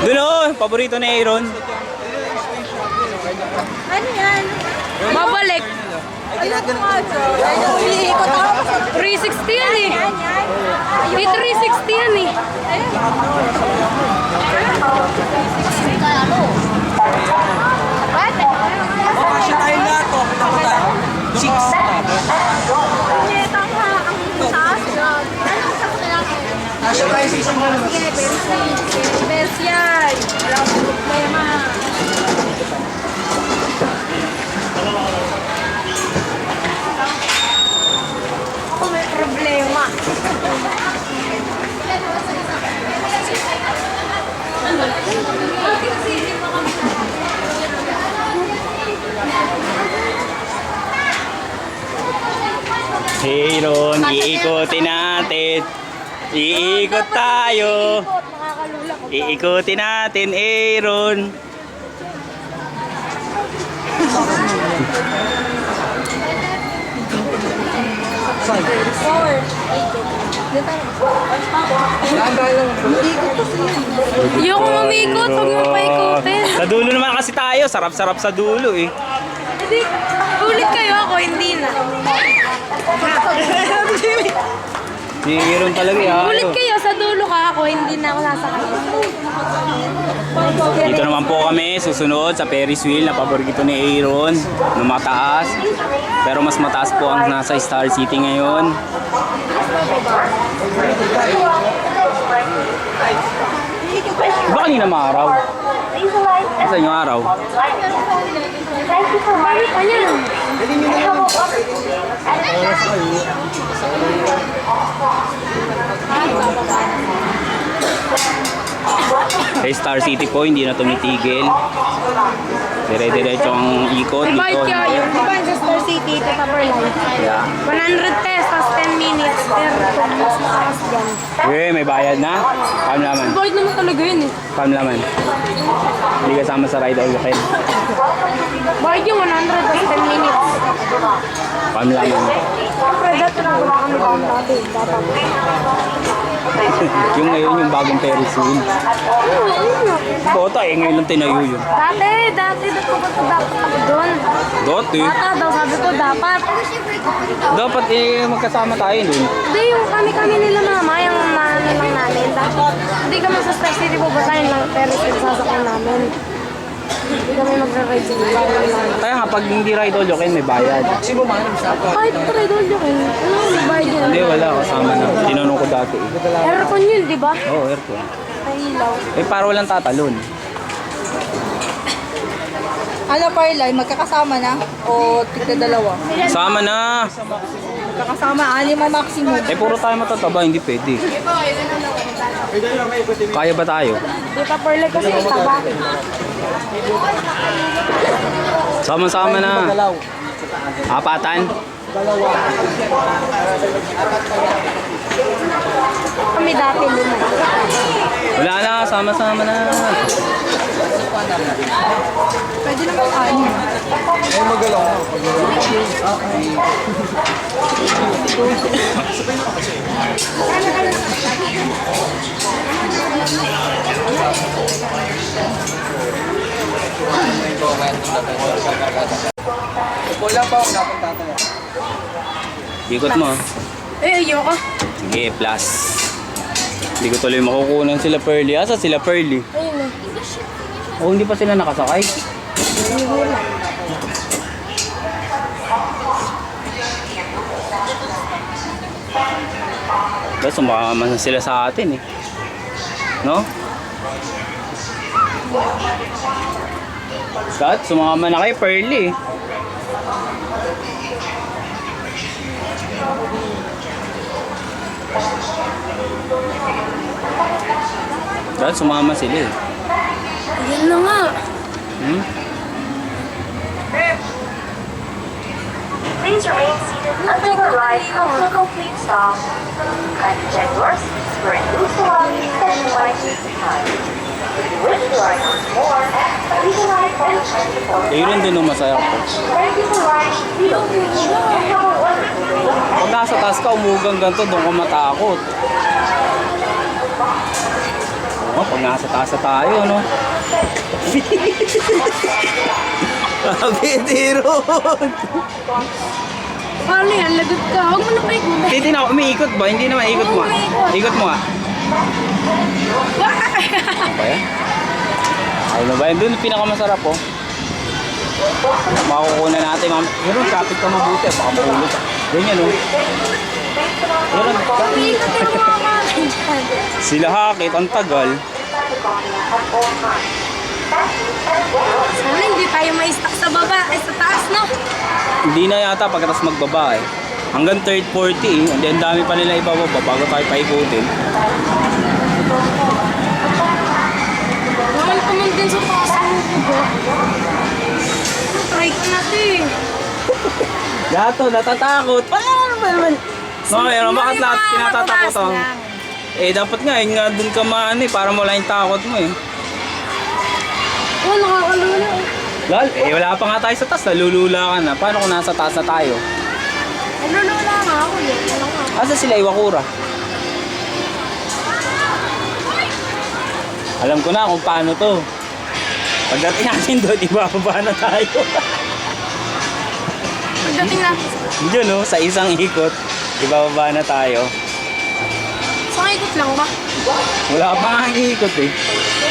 Doon oh, paborito ni Aaron. Ano yan? Babalik. Ayoko nga dyan. Umiikot ako. 360 yan eh. Yan, yan. May 360 yan eh. Kasya tayo lahat to. Chicks. Ito nga, ang taas dyan. Anong sa lalaki? Kasya tayo sa isang mga. Sige, best yan. Wala akong problema. Ako may problema. Aaron, iikutin natin. Iikot tayo. Nakakalula ko. Iikutin natin, Aaron. Four. Ayoko umikot, huwag mo paikutin. Sa dulo naman kasi tayo. Sarap-sarap sa dulo eh. Hindi, ulit kayo ako, hindi na. Si Aaron talaga eh. Ulit kayo, sa dulo ka ako, hindi na ako sasakay. Dito naman po kami susunod sa Ferris wheel na paborito ni Aaron na mataas. Pero mas mataas po ang nasa Star City ngayon. Diba kanina maaraw? Saan yung araw? Ayan. Sa Star City po hindi na tumitigil. Dire-diretso ang ikot May dito. bike kayo. Di ba sa Star City, ito pa per line? Yeah. 100 pesos, 10 minutes. Pero mas mataas dyan. Eh, may bayad na. Pamlaman. Bakit naman talaga yun eh? Pamlaman. Hindi kasama sa ride all weekend. Bakit yung 100 plus 10 minutes? Pamlaman. Siyempre, dati na wala kami down dati. Dapat. Yung ngayon yung bagong Ferris wheel. Bota eh, ngayon lang tinayo yun. Dati ko ba ito dapat ako doon? Dati. Bata daw, sabi ko dapat. Dapat eh magkasama tayo dun. Hindi, yung kami nila mama, yung ano lang namin. Dapat, hindi kami sa Star City pupuntahin lang, pero sasakyan namin. Hindi kami magra-ride sa iba lang. Kaya nga pag hindi ride all weekend may bayad. Sino man ang sa Kahit ride all yun, ano yung bayad yun? Hindi wala kasama na. Tinanong ko dati eh. Aircon yun, di ba? Oo, aircon. Ay, ilaw. Eh para walang tatalon. Ano, Parlay, magkakasama na? O tigda dalawa? Sama na. Magkakasama, anim ang maximum. Eh puro tayo matataba, hindi pwede. Kaya ba tayo? Di pa perle kasi taba. Sama-sama na. Apatan. Kami dati lima. Wala na, sama-sama na. Pwede naman anim. Ay, magalaw na. Wala pa ako napunta tayo. Ikot mo. Eh, ayoko. Sige, plus. Hindi ko tuloy makukunan sila Pearly. Asa sila Pearly? Ayun na. Oh, hindi pa sila nakasakay. Dahil sumama na sila sa atin eh. No? Scott, sumama na kay Pearly eh. Dahil sumama sila eh. Yan na nga. Hmm? Please remain seated until the ride comes to a complete stop. Kindly check your seats for any loose belongings that you might leave behind. If you wish to ride once more, please ride and check the phone. Ayun din ang masaya ko. Thank you for riding BOP. Have a wonderful day. Pag nasa taas ka, umugang ganito, doon ka matakot. Oh, pag nasa taas na tayo, ano? Ron! Paano yan? Lagot ka. Huwag mo na pa ikutin. Hindi na, umiikot ba? Hindi naman, ikot mo. Ikot mo nga. Ano ba yan? Ano ba yan? Doon pinakamasarap po. Makukuha natin, ma'am. Pero traffic ka mabuti, baka mahulog. Ganyan, oh. Pero, Ikutin mo mama. sila hakit, ang tagal. Sana hindi tayo ma-stuck sa baba. Sa taas, no? Hindi na yata pagkatapos magbaba eh. Hanggang third 40 eh. Hindi, ang dami pa nila ibababa bago tayo paikutin. Naman ko din sa taas mo ko. Try ko natin. Gato, natatakot. Ano ba naman? Okay, ano, bakit lahat kinatatakot oh? Eh, dapat nga, eh, nga dun ka maano eh, para wala yung takot mo eh. Oh, nakakalula. Lal, eh, wala pa nga tayo sa taas, nalulula ka na. Paano kung nasa taas na tayo? Nalulula nga ako yun. Ano nga? Asa sila, Iwakura? Alam ko na kung paano to. Pagdating natin doon, ibababa na tayo. Pagdating natin. Diyan no, sa isang ikot, ibababa na tayo. Sa ikot lang ba? Wala pa nga ang ikot eh.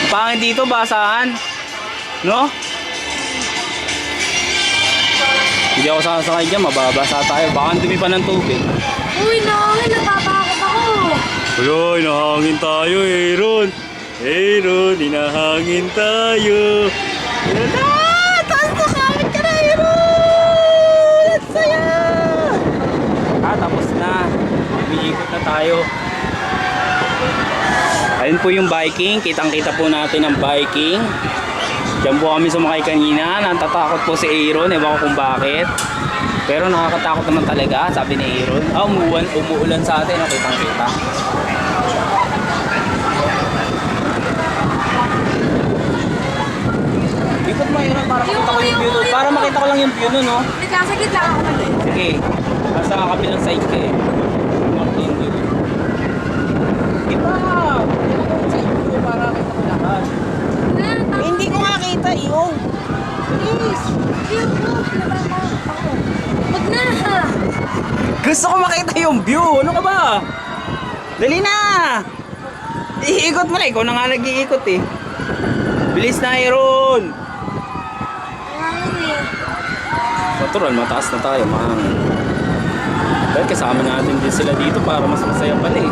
Pangit dito, basahan. No? Hindi ako sasakay dyan, mababasa tayo. Baka ang dumi pa ng tubig. Uy, nangin. Natatakot ako. Uy, nahangin tayo, Aaron. Aaron, hinahangin tayo. Taas na kami ka na, Aaron! Ang saya! Tapos na. Umiikot na tayo. Ayun po yung biking. Kitang-kita po natin ang biking. Diyan po kami sumakay kanina. Natatakot po si Aaron. Ewan ko kung bakit. Pero nakakatakot naman talaga, sabi ni Aaron. Umuulan sa atin. Kitang-kita. Ikot mo Aaron para makita ko yung view nun. Para makita ko lang yung view nun, no? Wait lang, sagit lang ako natin. Sige. Nasa kabilang side ka eh. Mountain view. Iba! Side view para makita ko lahat. Hindi ko makita yung. Please. Wag na. Gusto ko makita yung view. Ano ka ba? Dali na! Iikot mo na. Ikaw na nga nag-iikot eh. Bilis na, Aaron! Natural, mataas na tayo, mahangin. Dahil kasama natin din sila dito para mas masaya pala eh.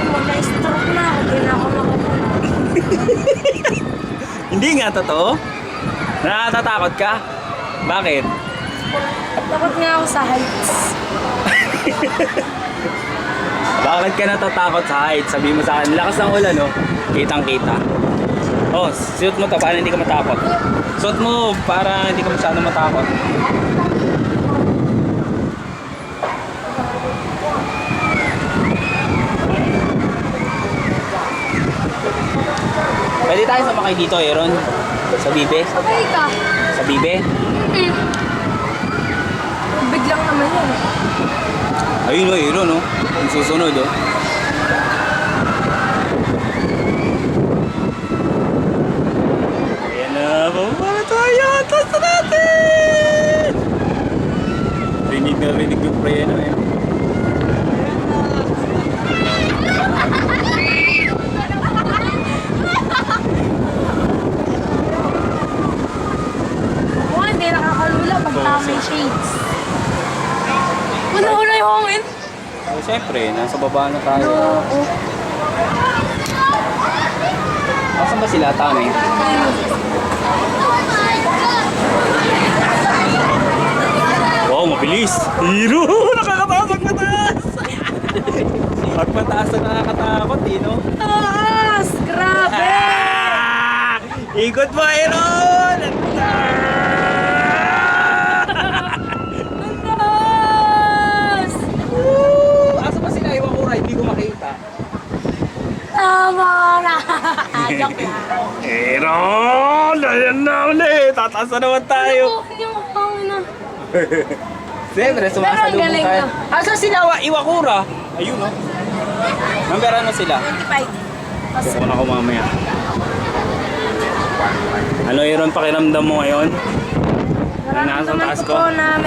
Mag-stroke na ako. Hindi na ako nakapula. Hindi nga, totoo? Nakatatakot ka? Bakit? Takot nga ako sa heights. Bakit ka natatakot sa height? Sabi mo sa akin, lakas ng ulan, no? Kitang-kita. Oh, suot mo to para hindi ka matakot. Suot mo para hindi ka masyado matakot. Pwede tayo sumakay dito, Aaron? Sa bibe? Okay ka. Sa bibe? Biglang naman yun. Ayun o, Aaron, no? Yung susunod, oh. Ayan na, pababa tayo! Taas na natin! Rinig na rinig yung preno, eh. Oo, hindi nakakalula pag may shades. Una-una yung hangin. Oh, siyempre, nasa baba na tayo. Oo. Asan ba sila, Tami? Wow, mabilis! Hero! Nakakatakot na taas! Pag mataas na nakakatakot, eh, no? Taas! Grabe! Ah! Ikot mo, Aaron! Ang taas! Asa ba sila? Iwakura, hindi ko makita. Tama na! Joke lang. Aaron! Ayan na ulit! Tataas na naman tayo! Hindi mo hangin na. Siyempre, sumasalubong galing tayo. no? Asa sila? Iwakura? Ayun, no? Number ano sila? 25. Pupunta ako mamaya. Ano Aaron, pakiramdam mo ngayon? Pag nasa taas ko?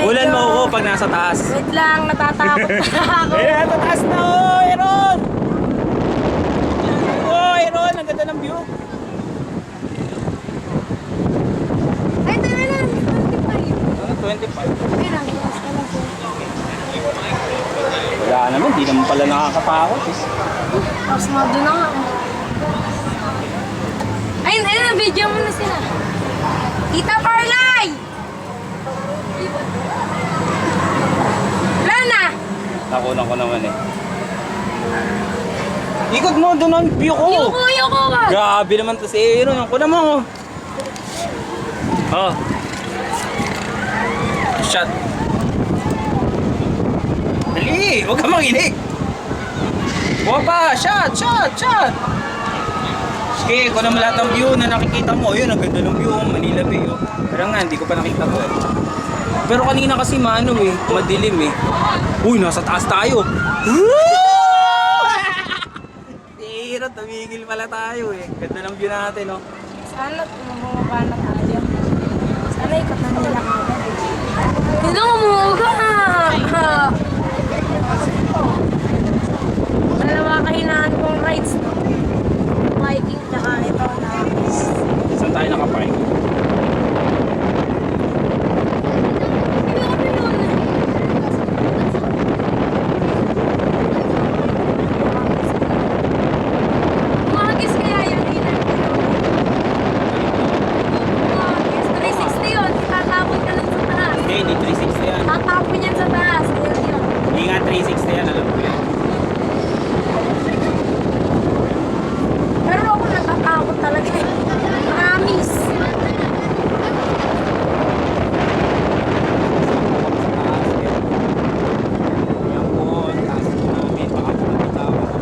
Ulan mo ako pag nasa taas. Wait lang, natatakot na ako. Eh, nasa taas na oh, Aaron! Oh, Aaron, ang ganda ng view. Ay, tara na. 25. Ay, nangyakas ka lang po. Wala naman, di naman pala nakakatakot. Tapos nga doon na nga. Ayun, video mo na sila. Tita Parlay! Wala na! Nakunan ko naman eh. Ikot mo doon ang view ko. Yuko ba? Grabe naman to si Aaron. Ang kunan mo. Oh. Shot. Dali, huwag ka makinig. Buha pa, shot. Sige, kunan mo lahat ng view na nakikita mo. Ayun, ang ganda ng view. Manila Bay. Oh. Pero nga, hindi ko pa nakita to eh. Pero kanina kasi madilim eh. Uy, nasa taas tayo. Aaron, tumigil pala tayo eh. Ganda ng view natin, oh. Sana bumaba na tayo. Sana ikot na nila kagad. Hindi umuuga! Dalawa kahinaan kong rides, no? Hiking, tsaka ito na. Saan tayo nakapark? Umagis kaya yun, Ina? Umagis. 360 yun. Tatapon ka lang sa taas. Hindi 360 yan. Tatapon yan sa taas. Yun. Hindi nga 360 yan, alam ko yan. Pero ako natatakot talaga. Promise. Yan po, ang taas po namin. Baka po natawag ako.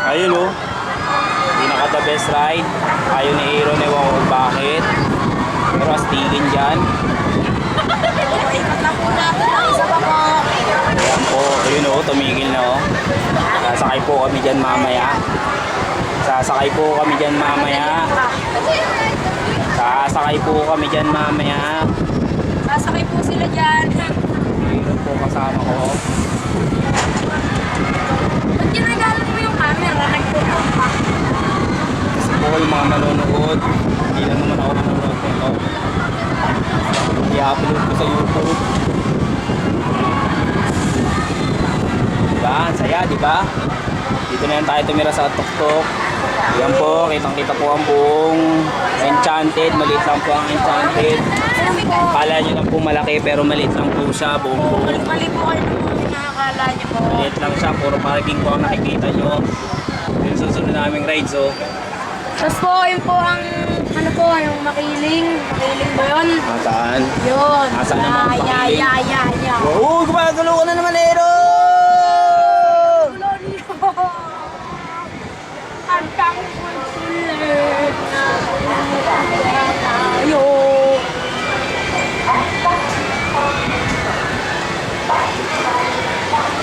Ayun oh. Pinaka the best ride. Ayaw ni Aaron, ewan ko kung bakit. Pero astigin dyan. Ikot na po natin ang isa pa po. Ayan po, ayun oh, tumigil na oh. Sasakay po kami dyan mamaya. Sasakay po kami dyan mamaya. Sasakay po sila dyan. Aaron po kasama ko. Ba't ginagamit mo yung camera? Nagtutok pa. Kasi po yung mga manonood, hindi lang naman ako nanonood nito. I-upload ko sa YouTube. Diba? Ang saya, diba? Dito na yan tayo tumira sa Tuktok. Ayan po, kitang-kita po ang buong Enchanted. Maliit lang po ang Enchanted. Kala nyo lang po malaki pero maliit lang po siya. Buong. Mali po kayo ng mga nakakala niyo po. Maliit lang siya, puro parking po ang nakikita nyo. Yung susunod naming rides, oh. Tapos po, yun po ang, ano po, yung makiling. Makiling ba yun? Saan? Yun. Nasaan naman ang makiling? Yeah. Oh, gumagalo ka na naman, Aaron! Hanggang sulit na tayo.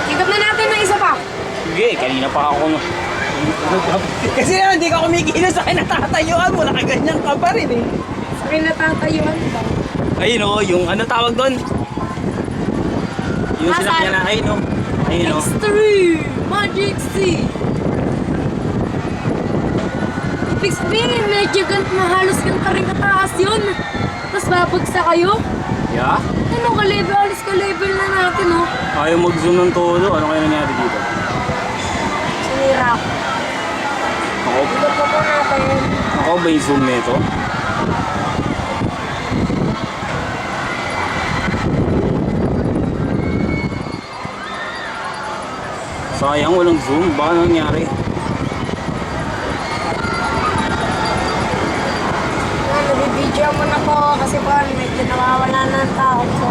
Ikot na natin ng isa pa. Sige, kanina pa ako. Kasi hindi ka kumikilos sa akin natatayuan mo. Nakaganyan ka pa rin eh. Sa akin natatayuan ba? Ayun oh, yung ano tawag doon? Yung Nasaan? sinakyan na, ayun oh. Ayun oh. Extreme Magic Sea. Ibig sabihin, medyo halos ganito rin kataas yun. Tapos babagsak kayo. Yeah? Ano ka-level? Alis ka-level na natin, oh. Ayaw mag-zoom ng todo. Ano kaya nangyari dito? Sinira ko. Ako, Ikot pa po natin. ako ba yung zoom nito? Sayang, walang zoom. Baka nangyari. Nabibidyo mo na po kasi po medyo nawawala na ang tao ko.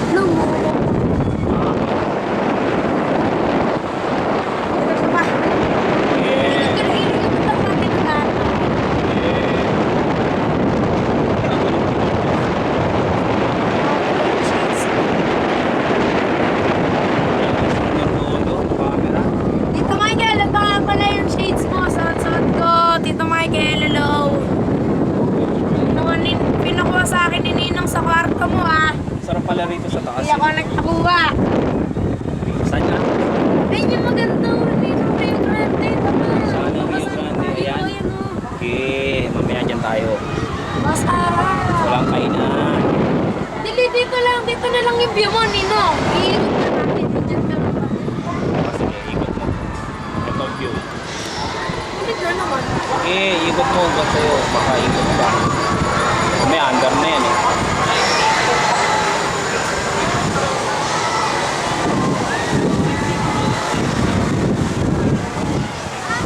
Ano mo? mo, hanggang sa'yo, baka ikot ka. May under na yan eh.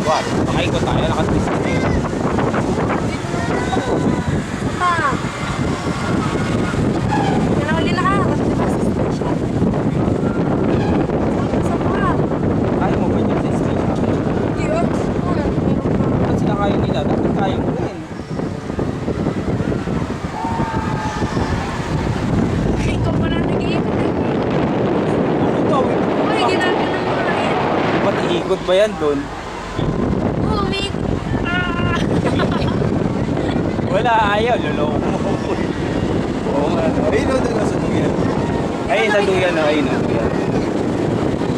What? Baka ikot tayo, naka-twist na yun. Pa! Pinahuli na ka. Kasi diba sa station? Sa pa? Kaya mo ba dyan sa station? Hindi oh. Ba't sila kaya nila? Dapat kaya mo rin. Ikaw pa na nag-iikot eh. Ano daw? Uy, ginagawa mo nga eh. Ba't iikot ba yan doon? Oh, may... Ah! Wala, ayaw. Luloko mo. Oo nga. Ayun o, doon sa duyan. Ayun sa duyan o. Ayun o, duyan.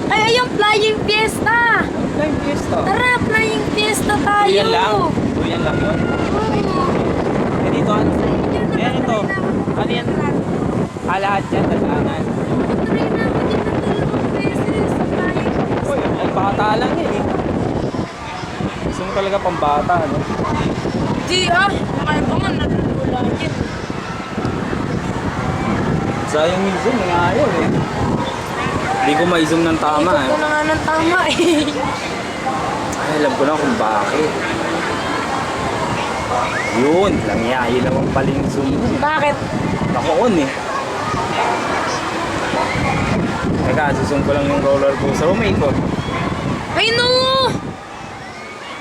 Ay, ayun, flying fiesta! Flying fiesta. Tara, flying fiesta tayo! Duyan lang. Duyan lang yun. Eh dito ano? Ayan ito. Ano yan? Lahat yan, talangan. Try na ako din ng dalawang beses sa flying fiesta. Uy, ang bata lang eh. Gusto mo talaga pang bata, no? Di ah, mga iba nga nalulula yan. Sayang yung zoom, ayaw eh. Hindi ko ma-zoom ng tama Ikot ko eh. na nga ng tama eh. Ay, alam ko na kung bakit. Yun, langyayi lang ang paling zoom. Bakit? Nakuon eh. Teka, susun ko lang yung roller coaster. Umiikot. Ay no!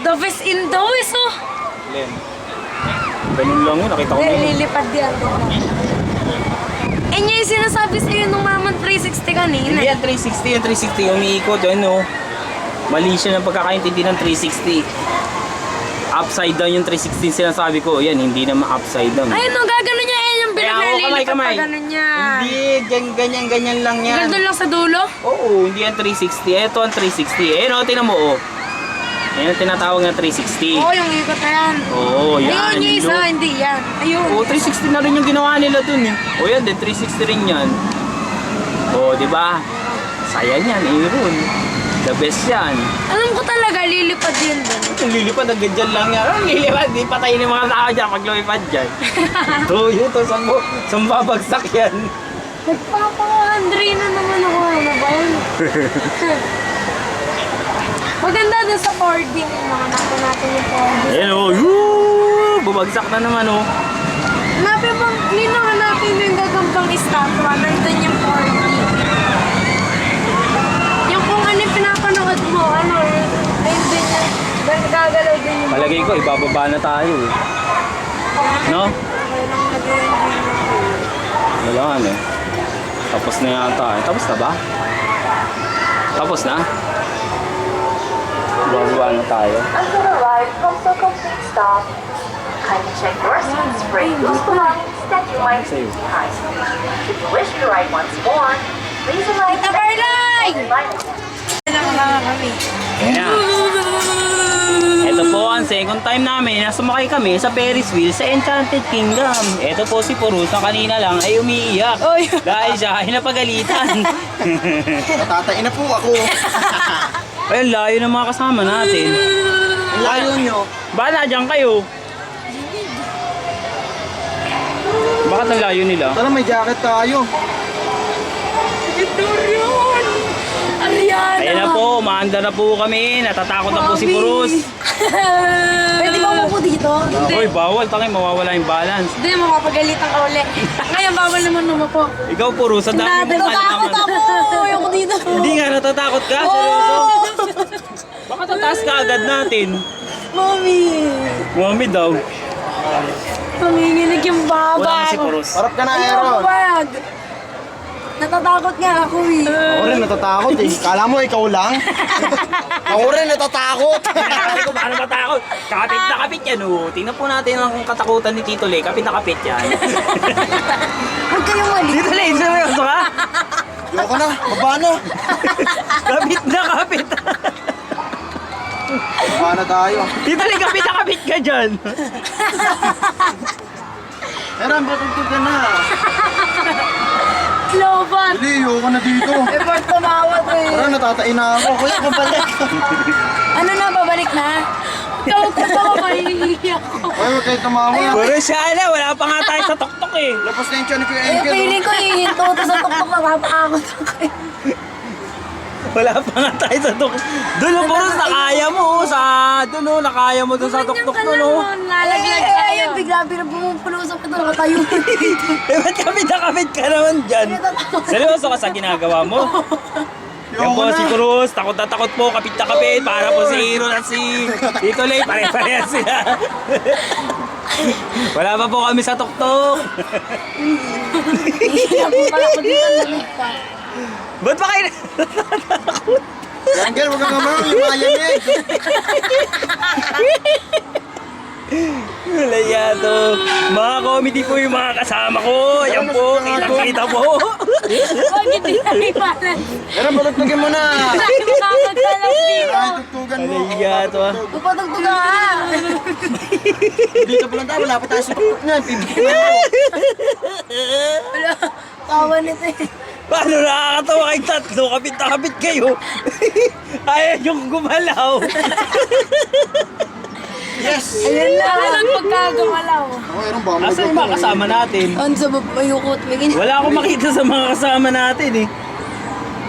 The best in the west oh! Len. Ganun lang yun, nakita ko na yun. Lilipad yan. Eh niya yung sinasabi sa'yo nung Maman 360 kanina. Hindi yan 360, yung 360 umiikot. Yun no. Mali siya ng pagkakaintindi ng 360. Upside down yung 360 sinasabi ko. Yan, hindi naman upside down. Ayun no, gagano niya. Ayun yung bilang Kaya ako, nalilipad kamay. pa gano'n niya. Hindi, ganyan lang yan. Gandun lang sa dulo? Oo, hindi yan 360. Ito ang 360. Eh, no, tingnan mo, oh. Yan ang tinatawag na 360. Oo, yung ikot na yan. Oo, yan. Ayun, yung isa, Yun. hindi yan. Ayun. Oo, 360 na rin yung ginawa nila dun eh. O yan din, 360 rin yan. Oo, di ba? Saya niyan, Aaron. The best yan. Alam ko talaga, lilipad yun dun. Ang lilipad, ang ganyan lang yan. Ang lilipad, di patayin yung mga tao dyan pag lumipad dyan. Tuyo to, saan babagsak yan? Nagpapa-Andre na naman ako. Ano ba yun? Maganda dun sa 4D. Makanapo natin yung 4D. Ayan o, yoo! Bumagsak na naman o. Hanapin bang, ninahan natin yung gagambang estatwa. Nandun yung 4D. Yung kung ano yung pinapanood mo, ano eh. Ayun din yan. Gagalaw din yung... Palagay ko, ibababa na tayo eh. No? Kaya lang nag-enjoy na. Wala eh. Tapos na yata eh. Tapos na ba? Tapos na? Bababa na tayo. Until the ride comes to a complete stop, kindly check your seats for any loose belongings that you might leave behind. If you wish to ride once more, please remind Tita Barlay! Ayan na. Ito po ang second time namin na sumakay kami sa Ferris wheel sa Enchanted Kingdom. Ito po si Purusa kanina lang ay umiiyak. Oy. Dahil siya ay napagalitan. Natatain na po ako. Ay, layo ng mga kasama natin. Layo nyo. Ba, nadyan kayo? Bakit ang layo nila? Tara, may jacket tayo. Victorion! Ariana! Ayan na po, umaanda na po kami. Natatakot na po si Purus. Pwede ba mo po dito? Uy, bawal. Tangin, mawawala yung balance. Hindi, makapagalitan ka uli. Ngayon, bawal naman po. Ikaw, Purus, ang dami mong Natatakot alaman. ako! Ayoko dito. Hindi nga, natatakot ka? Seryoso? Baka tataas ka agad natin. Mami! Mami daw. Nanginginig yung Wala baba na si ko. Purus. Harap ka na, Ayoko, Aaron. wag! Natatakot nga ako eh. Ako rin natatakot eh. Kala mo ikaw lang? Ako rin natatakot. Sabi ko, paano matakot? Kapit na kapit yan, oh. Tingnan po natin ang katakutan ni Tito Le. Kapit na kapit yan. Huwag kayong mali. Tito Le, seryoso ka? Ayoko na, baba na. Kapit na kapit. Baba na tayo. Tito Le, kapit na kapit ka dyan. Aaron, batugtog ka na. Lobat! Hindi, ayoko na dito. Effort tumawat eh. Tara, natatain na ako. Kuya, pabalik. Ano na, babalik na? Tawa-tawa, mahihiyak ako. Ay, huwag kayo tumawa. Puro siya na, wala pa nga tayo sa tuktok eh. Lapas na yung tiyan ni Kuya Eh, Engel. feeling ko ihinto to sa tuktok na kapakakot ako. Wala pa nga tayo sa tuktok. Doon oh, puro nakaya mo oh, sa doon oh, nakaya mo doon sa tuktok doon oh. Lalaglag tayo. Ayun, bigla-bigla pumupulusok ito, nakatayo dito. Eh, ba't kapit ka naman dyan? Seryoso ka sa ginagawa mo? Yan po si Cruz, takot na takot po, kapit na kapit, para po si Aaron at si Tito Lay, pare-parehas sila. Wala pa po kami sa tuktok. Ihiyak po pala ako dito, lamig pa. Ba't ba kayo Engel, huwag kang naman yung mayanig. wala yan to. Mga comedy po yung mga kasama ko. Yan po, kitang-kita po. Huwag hindi na ipalan. Pero balagtagin mo na. Tayo makakagdalaw dito. Ay, tugtugan mo. Wala yan to. Upatugtog ka. Dito pa lang tayo, wala pa tayo sa tuktok niyan. Pibigyan mo. Wala. Tawa nito eh. Paano nakakatawa kayong tatlo? Kapit na kapit kayo. Ayaw yung gumalaw. Yes! Ayun na. Walang pagkagawalaw. Okay, ano ba? Asan yung mga kasama natin? Ano sa mayukot? May ganyan. Wala akong makita sa mga kasama natin eh.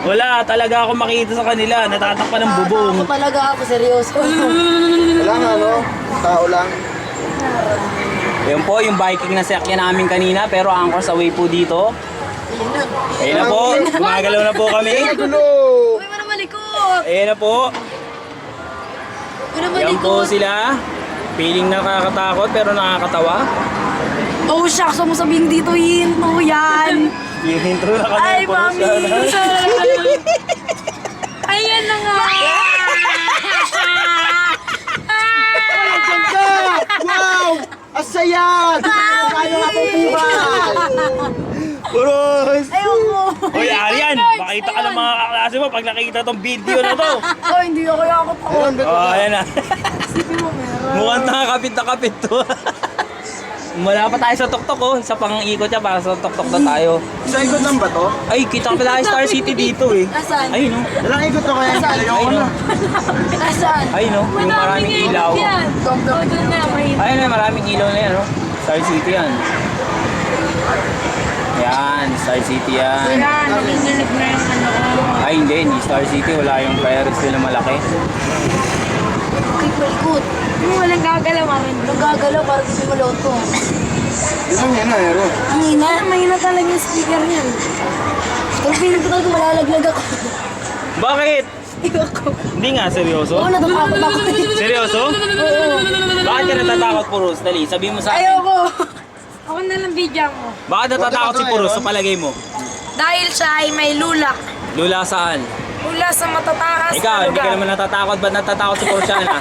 Wala talaga akong makita sa kanila. Natatakpan ng bubong. Ako talaga ako, seryoso. Wala nga, no? Tao lang. Yan po yung biking na sakyan namin kanina pero anchors away po dito. Ayun na po, gumagalaw na po kami. Gulo! Uy, mana malikot! Ayun na po. Mana Yan po malikot! sila. Feeling nakakatakot pero nakakatawa. Oh, shucks! Huwag mo sabihin dito, hinto yan! Yung intro na kami. Ay, puro mami! siya na. Ayan na nga! Ganda! Wow! Asaya! Kaya nga pong buhay! Puros! Ayoko! Hoy, Arian! Makita ka ng mga kaklase mo pag nakita tong video na to. Oh, hindi ako yakot ako. Meron, beto Oh, ka. ayan na. Isipin mo, meron. Mukhang nakakapit na kapit to. Wala pa tayo sa tuktok oh. Isa pang ikot siya para sa tuktok na tayo. Sa ikot lang ba to? Ay, kita ka pala Star City dito eh. Nasaan? Ayun oh. Ilang ikot to kaya? Saan? Ayoko Ayun na. oh. Nasaan? Ayun oh. Yung maraming ilaw. Dog-dog na, mahirap. Ayun na, maraming ilaw na yan oh. Star City yan. Yan, Star City yan. Wala, nanginginig na yung ano ko. Ay hindi, hindi Star City. Wala yung Ferris wheel na malaki. Ay, malikot. Yung walang gagalaw, amin. Walang gagalaw, parang hindi maloto. Yun yan na, Ero. Ang hina, mahina talaga yung speaker niyan. Pero feeling ko talaga malalaglag ako. Bakit? Ayoko. Hindi nga, seryoso? Oo, natatakot ako. Seryoso? Oo. Bakit ka natatakot, Puros? Dali, sabihin mo sa akin. Ayoko. Ako na lang video mo. Bakit natatakot si Puros sa palagay mo? Dahil siya ay may lulak. Lula saan? Lula sa matataas Ikaw, na hindi ka lugar. naman natatakot. Ba't natatakot si Puros yan, ha?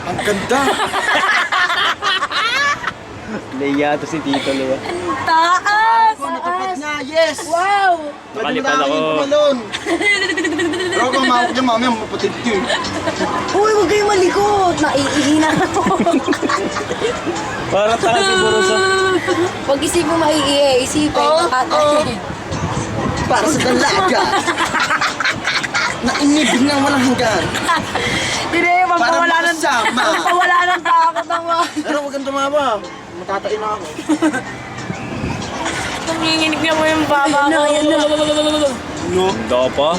Ang ganda! Naiya to si Tito, Lua. Ang taas! Ako, natupad na! Yes! Wow! Nakalipad ako. Tumalon. Pero kung mahawak niya, mamaya mapatid ko eh. Uy, huwag kayong malikot! Naiihina ako. Parang tanga si Puros. Huwag isipin maiiye, isipin. Para sa dalaga! Nainibig ng walang hanggan. Hindi, magpawala Para ng makasama. magpawala ng takot naman. Pero huwag kang tumawa. Matatain na ako. Nanginginig na mo yung baba ko. Ayan na. No? Hindi pa.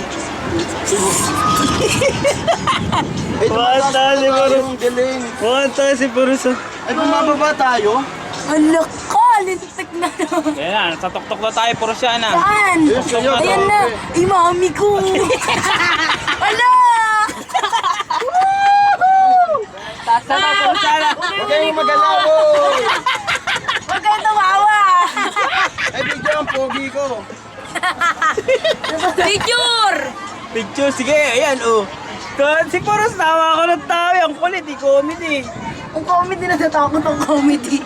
Ay, Bata, di ba? Ang galing. Bata si Puros. Ay, bumababa tayo. Hala ka, lintik na. Yan na, sa tuktok na tayo, Puros yan, ha? Saan? Yes, sa'yo. Ayan na. Ay, mami ko. Hala! Sana, Puros yan, ha? Huwag kayong magalaw. oy. Huwag kayong tumawa. Ay, bigyan ang pogi ko. Picture! Picture, sige, ayan, oh. Si Puros, tawa ko ng tao. Ang kulit, di comedy. Ang comedy na natakot ang comedy.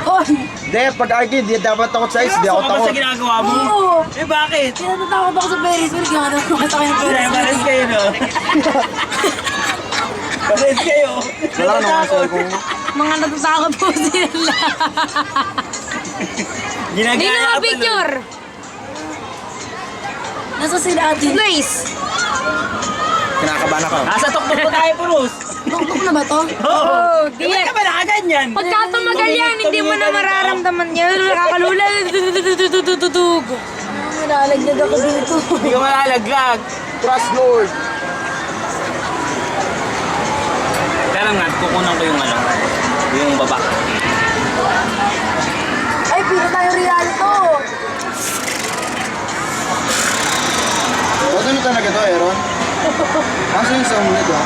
Hoy! Hindi, pag arcade, di dapat takot sa ice. Di ako Seryoso ka ba takot. sa ginagawa mo? Oo! Eh, bakit? Tinatatakot ako sa Ferris wheel. Kaya natatakot ako yung Ferris wheel. Pares kayo, no? Pares kayo. Wala na nga sa kung... Mga natatakot po sila. Ginagaya Hindi ka na pa, picture! Nasa sila ate? Grace! Kinakabahan ako. Nasa tuktok po tayo, Puros. Tuktok na ba to? Oo! Di ka ba nakaganyan? Pagka tumagal yan, hindi mo na mararamdaman yan. Nakakalula. Tutututututug. Nalaglag ako dito. Hindi ka malalaglag. Trust Lord. Kaya lang nga, kukunan ko yung ano, yung baba. Ay, pili tayo realito. O, ano talaga to, Aaron? Kaso yung sa umunod, ha?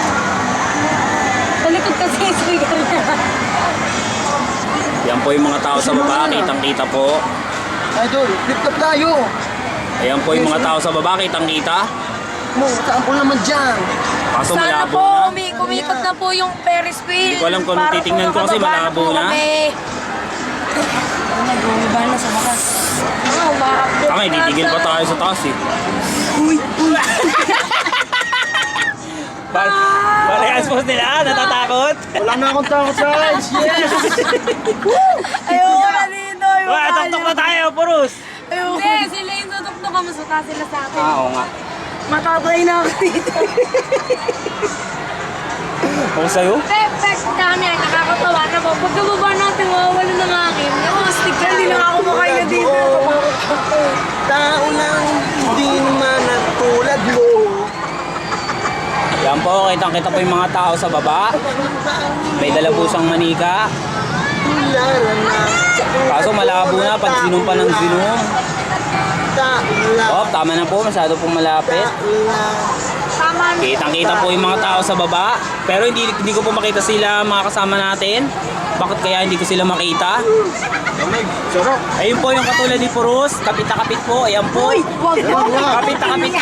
Sa likod kasi yung trigger niya. Yan po yung mga tao sa baba, kitang-kita po. Idol, flip top tayo. Ayan po yung mga tao sa baba, kitang-kita. Mo, sample naman dyan. Kaso Sana malabo po, na. kumikot na po yung Ferris wheel. Hindi ko alam kung Para titingnan ko kasi makababa malabo po na. kami. Nag-umiba na sa bakas. Umaakot Tama, titigil pa tayo sa taas eh. Parehas po nila, natatakot. Wala na akong takot sa eyes. Yes! Ayoko na dito. Wala, tuktok na tayo, purus. Hindi, sila yung tutuktok ka. Masuka sila sa akin. Oo nga. Matatay na ako dito. Kung sa'yo? Perfect kami. Nakakatawa na po. Pagkababa natin, mawawala ng akin. Yung stick ka, hindi na ako makaya dito. Tao lang, hindi naman tulad mo. Yan po, kitang-kita po yung mga tao sa baba. May dala po siyang manika. Tularan na. Kaso malabo na pag sinumpa ng sinum. Tao lang. Oh, tama na po, masyado pong malapit. Tama. Kitang-kita po yung mga tao sa baba. Pero hindi ko po makita sila mga kasama natin. Bakit kaya hindi ko sila makita? Sarap. Ayun po yung katulad ni Purus. Kapit na kapit po. Ayan po. Wag mo. Kapit na kapit.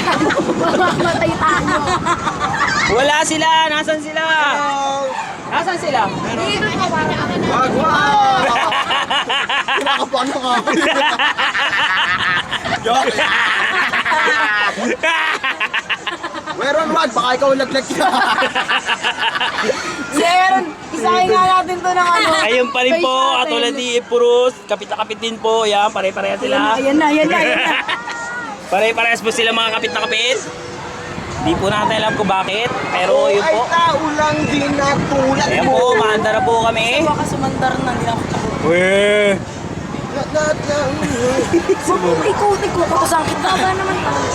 Mamatay tayo. Wala sila. Nasaan sila? Nasaan sila? Dito pa ba? Wag, wag! Kinakabahan na nga ako. Joke. Meron, wag. Baka ikaw laglag ka. Sir, isahin nga natin to ng ano. Ayun pa rin po. Katulad ni Purus. Kapit na kapit din po. Ayan. Pare-pareha sila. Ayan na. Pare-parehas po sila mga kapit na kapit. Hindi po natin alam kung bakit. Pero yun Ay, po. tao lang din na tulad Ayan mo. po. Maanda na po kami. Baka sumandar na, hindi ako takot. Weh. Lahat lang. Ikot-ikot ko sa akin. Baba naman tayo.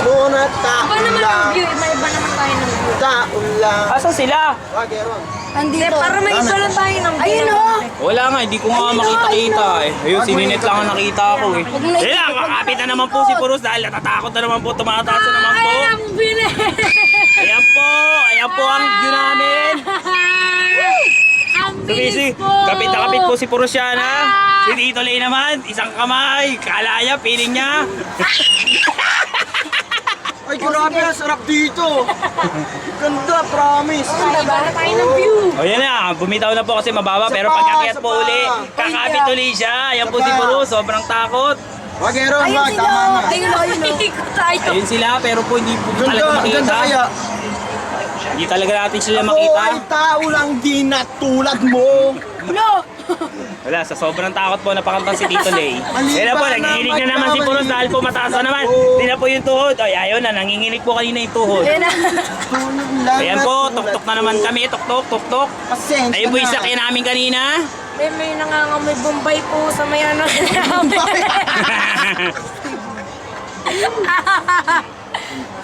Muna tao Iba naman ang lang. view. Iba naman tayo ng view. Tao lang. Asan sila? Wag, Aaron. Andito. Para may iba lang tayo ng view. Ayun o. Wala nga, hindi ko nga makita-kita eh. Ayun, sininet lang ang nakita ko eh. Sila, makapit na naman po si Purus dahil natatakot na naman po, tumataas na naman po. Ay, ang bine. Ayan po ang view namin. Ang bilis Sumisi, po. kapit na kapit po si Purusyana. Si Tito Lay naman, isang kamay, kalaya, piling niya. Ay, grabe ang sarap dito. Ganda, promise. Iba na tayo ng view. O yan na, bumitaw na po kasi mababa pero pagkakyat po uli, kakapit uli siya. Ayan po si Purus, sobrang takot. Wag, Aaron, Ayun wag. sila. Tama na. Ayun o. Ikot tayo. Ayun sila pero po hindi po Ganda, talaga ganda makita. kaya. Hindi talaga natin sila Ako makita. ay tao lang din na tulad mo. No. Wala, sa sobrang takot po napakantang si Tito Lay. Maliban Kaya po, na nanginginig na naman si magkamali. Purus dahil po mataas na naman. Oo. Hindi na po yung tuhod. Ay, ayun na, nanginginig po kanina yung tuhod. Ayun na. Tulad lang Ayan na po, tulad tuktok na mo. naman kami, tuktok, tuktok. Pasensya Ayun po yung na. sakyan namin kanina. May nangangamoy Bombay po sa may ano namin.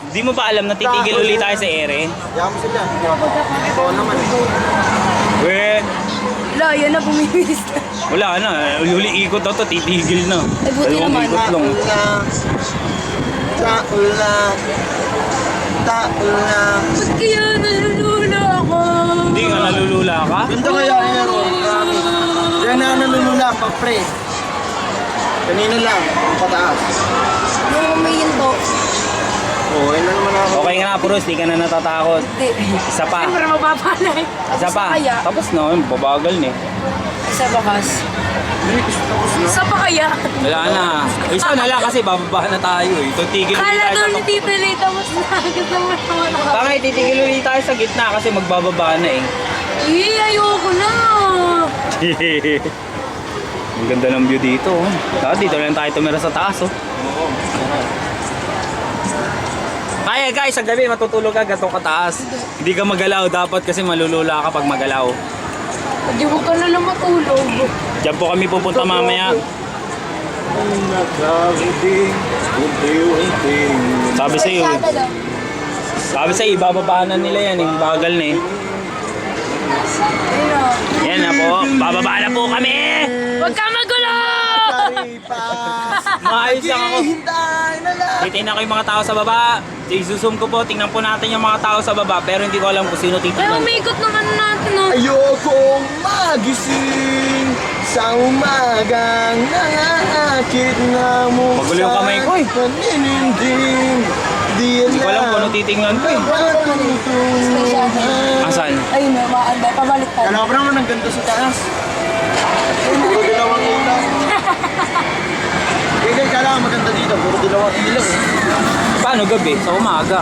Di mo ba alam na titigil ulit tayo sa ere? Yaman sila. Ito naman. Weh, Wala, yan na bumibilis na. wala na. Huli ikot na to, titigil na. Ay, buti Dalawang naman. ikot lang. Tao lang. Tao lang. Ba't kaya nalulula ako? Hindi nga nalulula ka? Ganda kaya, Aaron. Yan na nalulula pa, pre. Kanina lang, pataas. Nung umiyin to. Oo, ayun na naman ako. Okay nga, Purus, di ka na natatakot. Hindi. Isa pa. Siyempre mapapanay. Isa pa. Kaya. Tapos na, babagal na eh. Isa bakas. Isa pa kaya? Wala na. Isa na lang kasi bababa na tayo eh. Titigil ulit Kala tayo daw sa... ni Tito Lay, tapos nakagad naman naman ako. Bakit titigil ulit tayo sa gitna kasi magbababa na eh. Ayoko na. Ang ganda ng view dito. Dito lang tayo tumira sa taas oh. Kaya Kaya guys, sa gabi matutulog ka gato kataas. Hindi ka magalaw dapat kasi malulula ka pag magalaw. Hindi mo ka na lang matulog. Diyan po kami pupunta mamaya. Sabi sa iyo, ibababaan na nila yan, yung bagal na eh. Yan na po, bababa na po kami! Huwag ka magulo! Maayos lang ako. Titingnan ko yung mga tao sa baba. Isusum ko po, tingnan po natin yung mga tao sa baba. Pero hindi ko alam kung sino Ay, titingnan. umikot ng ano natin, no? Ayokong magising sa umagang nangakit na mo Magulo yung kamay ko eh. Panininding di Hindi ko alam kung ano titingnan ko eh. Asan? Ayun na, maanda, pabaliktad. Kala ko naman ang ganda sa taas. Puro dilawang ulam. Kaya kala ko maganda dito, puro dilawang ilaw eh. Paano gabi? Sa umaga.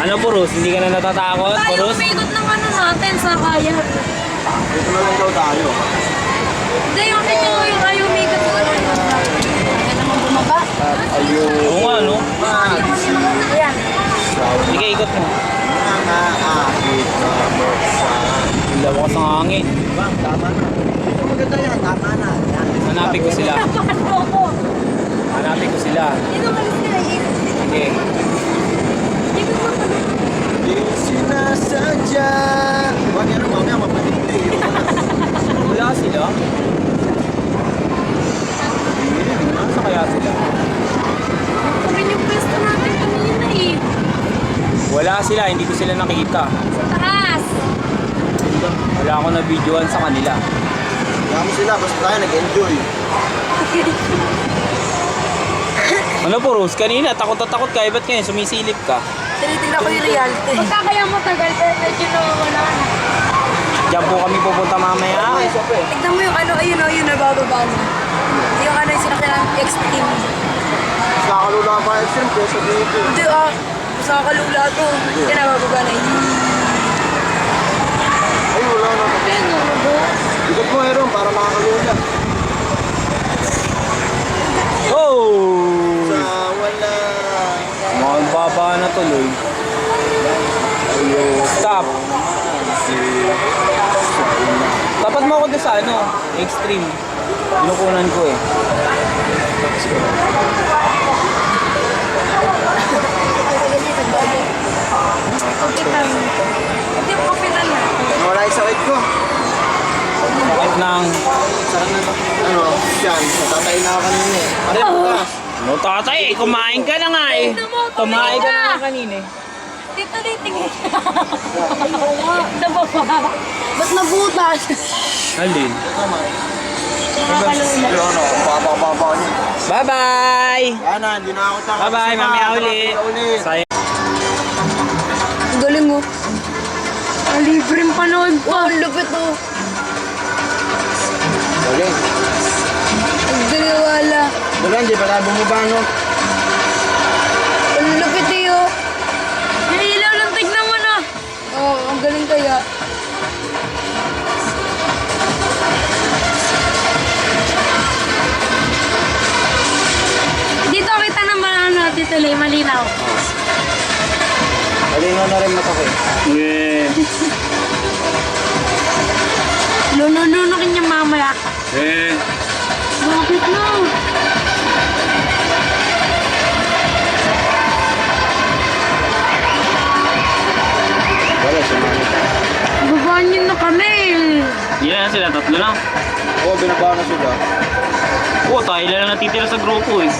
Ano Purus? Hindi ka na natatakot? Ay, Purus? umikot ng ano natin sa kaya. Dito na lang daw tayo. Hindi, yung ayaw umikot ng ano natin. Kaya naman bumaba. Oo nga no? Magising Ayan. Sige, ikot mo. nangakit na mo sa... Ang lawas ng hangin. Diba? Tama na. Ito maganda yan, tama na. Yan. Hanapin ko sila. Paano ako? Hanapin ko sila. Ito malis nila yun. Sige. Hindi ko pa Di sinasadya. Huwag yan, mamaya mapatigli. Wala sila? Nasa kaya sila? Kami yung pwesto natin kanina eh. Wala sila, hindi ko sila nakita. Sa taas. Wala ako na videoan sa kanila. Kami sila, basta tayo nag-enjoy. Ano Purus? Kanina, takot na takot ka. Ba't ngayon sumisilip ka? Tinitignan ko yung reality. Pagka kaya matagal, medyo nawawala na. Diyan po kami pupunta mamaya. Tignan mo yung ano, ayun o, yun, nabababa na. Yung ano, yung sinakyan ng X-Team. Nakakalula pa extreme kesa dito. Hindi basta kakalula to. Hindi nabababa na yun. Ay, wala na. Ikot mo, Aaron, para makakalula. Oh! Sa wala. Mukhang baba na tuloy. Stop! Tapat mo ako doon sa ano, extreme. Pinukunan ko eh. Kapitan. Hindi mo kapitan na. Wala yung sakit ko. Bakit nang... Saan na, ano, yan. Natatay na ako kanina eh. Pareho ka. No, tatay, kumain ka na nga eh. Kumain ka na nga kanina eh. Dito titingin. Nababa. Ba't nabutas? Alin? Nakakalula. Pero ano, baba niya. Bye-bye! Yan na, hindi na ako takot. Bye-bye, mamaya uli. Sayang. Ang galing mo. Libreng panood pa. Ang lupit mo. Galing. Ang diniwala. Wala, hindi pa tayo bumaba, no? Ang lupit iyo. Yung ilaw lang tignan mo na. Oo, ang galing kaya. Dito kita naman ano, Tito Lay, malinaw. Malinaw na rin mata ko eh. Yeah. Lunununukin niya mamaya. Eh. Bakit na? Wala, sumama. Babaan niyo na kami. Yan sila, tatlo lang. Oo, binabawa na sila. Oo, tayo lang natitira sa grupo eh.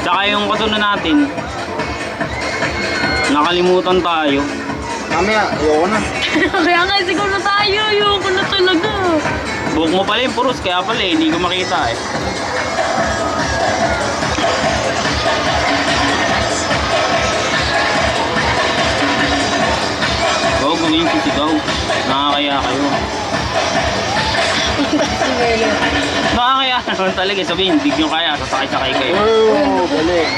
Tsaka yung kasunod natin. Nakalimutan tayo. Mamaya, ayoko na. Kaya nga siguro na tayo. Ayoko na talaga. Buhok mo pala yung Purus, kaya pala eh, hindi ko makita eh. Go, gawin yung sisigaw. Nakakaya kayo. Nakakaya naman talaga. Sabihin, hindi nyo kaya, sasakay-sakay kayo. Oo, galing.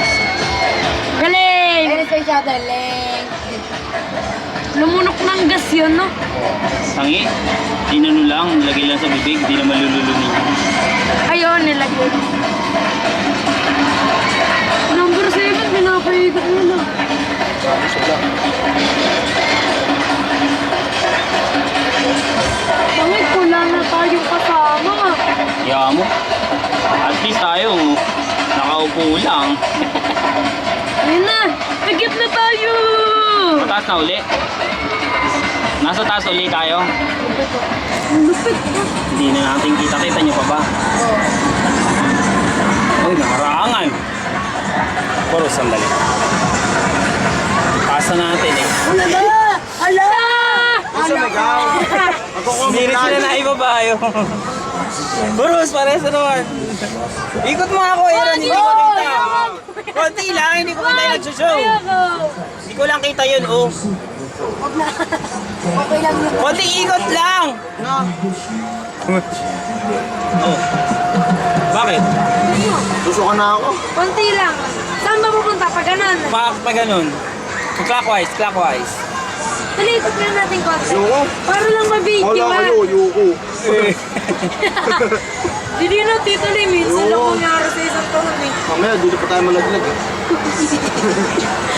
Galing! Ayun sa shuttle, leng. Lumunok ng gas yun, no? Tangi, inano lang, nilagay lang sa bibig, hindi na malululunin. Ayun, nilagay. Kulang. Ayun na! Nagit na tayo! Mataas na uli. Nasa taas uli tayo. Lupit na. Hindi na natin kita-kita nyo pa ba? Uy, nakarangan. Puro sandali. Taas na natin eh. Hala ba? Hala! Sa Megaw. Hindi rin sila naibaba yun. Bruce, pares na naman. Ikot mo ako, Aaron. Hindi ko kita. Konti lang, hindi ko kita yung nagsushow. Hindi ko lang kita yun, oh. Okay lang yun. Konting ikot lang. No. Oh. Bakit? Susukan na ako. Konti lang. Saan ba pupunta? Pa ganun. Pa ganun. Clockwise, clockwise. Talikot na natin konti. Yuko. Para lang mabidyo Wala ba? kayo, yuko. Hindi na, Tito Lee. Minsan lang mangyari sa isang taon eh. Mamaya, dito pa tayo malaglag eh.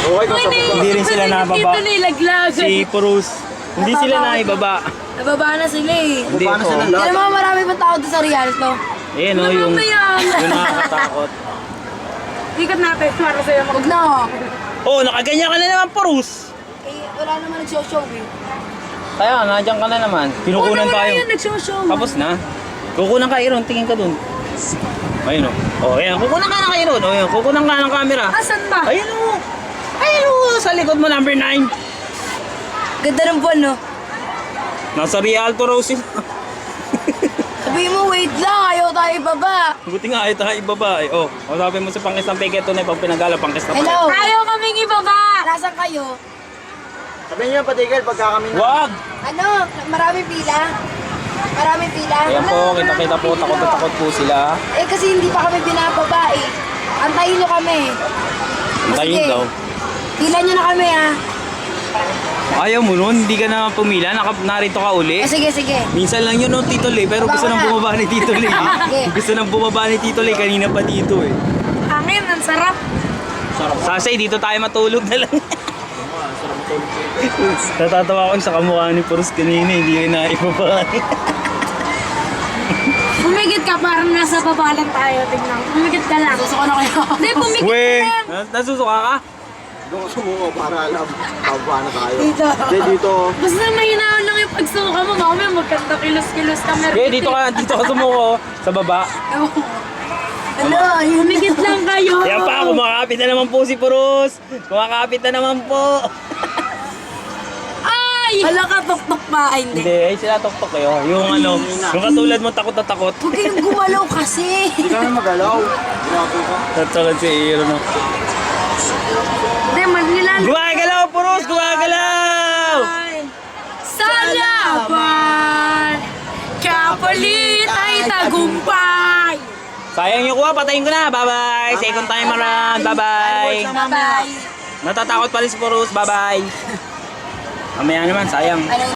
Okay, kasama ba? Hindi rin sila nababa. Tito Lee, laglag. Si Purus. Hindi sila naibaba. Nababa na sila eh. Hindi Paano ko. sila Hindi lahat? naman marami pa tao doon sa Rialto. Eh no, yung Namamayan. nakakatakot. Ikat natin para sa'yo. Huwag na oh. Oh, nakaganyan ka na naman, Purus. Eh, wala naman nagshow-show eh. Kaya, nandiyan ka na naman. Kinukunan tayo. Yan, nagshow-show. Tapos na. Kukunan ka, Aaron. Tingin ka dun. Ayun o. Oh, ayan. Kukunan ka na kay Aaron. Oh, ayan. Kukunan ka ng camera. Asan ba? Ayun o. Ayun o. Sa likod mo, number 9. Ganda ng buwan no. Nasa Rialto Rose. Sabihin mo, wait lang, ayaw tayo ibaba. Buti nga, ito ibaba. Eh. Oh, sabi mo sa pangkis ng peketo na pag pinagala, pangkis na pala. Hello. Ayaw kaming ibaba. Nasaan kayo? Sabihin niyo patigil pagka kami na. Wag! Ano? Maraming pila? Maraming pila? Ayan po, kita-kita po. Takot na takot po sila. Eh kasi hindi pa kami pinapaba eh. Antayin nyo kami. Antayin Sige. daw. Pila nyo na kami ha. Ayaw mo nun, hindi ka na pumila. Narito ka uli. Sige, sige. Minsan lang yun, no, Tito Lee. Pero gusto nang bumaba ni Tito Lee. Okay. Gusto nang bumaba ni Tito Lee. Kanina pa dito eh. Angin, ang sarap. Sasay, dito tayo matulog na lang. Natatawa ko sa kamukha ni Purus kanina. Hindi rin naibaba. Pumigit ka, parang nasa baba lang tayo. Tignan. Pumigit ka lang. Susuko na kayo. Hindi, pumigit We! ka lang. Nasusuka ka? Doon ka sumuko para alam. Pababa na tayo. Dito. Hindi, dito. Basta mahinahon lang yung pagsuka mo. Mamaya magkanta kilos-kilos ka. Okay, dito ka sumuko. Sa baba. Ano? Yun. Pumigit lang kayo. Kaya pa, kumakapit na naman po si Purus. Kumakapit na naman po. Ay! Hala ka, tok-tok pa. Ay, hindi. Hindi, ay sila tok-tok kayo. Yung ano, yung katulad mo takot na takot. Huwag kayong gumalaw kasi. Hindi kami magalaw. Grabe ka. Tatulad si Aaron. No? Hindi, magnilan. Gumagalaw, Purus! Gumagalaw! Sa laban, kapalit ay tagumpay. Sayang yung kuha, patayin ko na. Bye-bye. Second time around. Bye-bye. Bye-bye. Natatakot pa rin si Purus. Bye-bye. Mamaya naman, sayang. Ano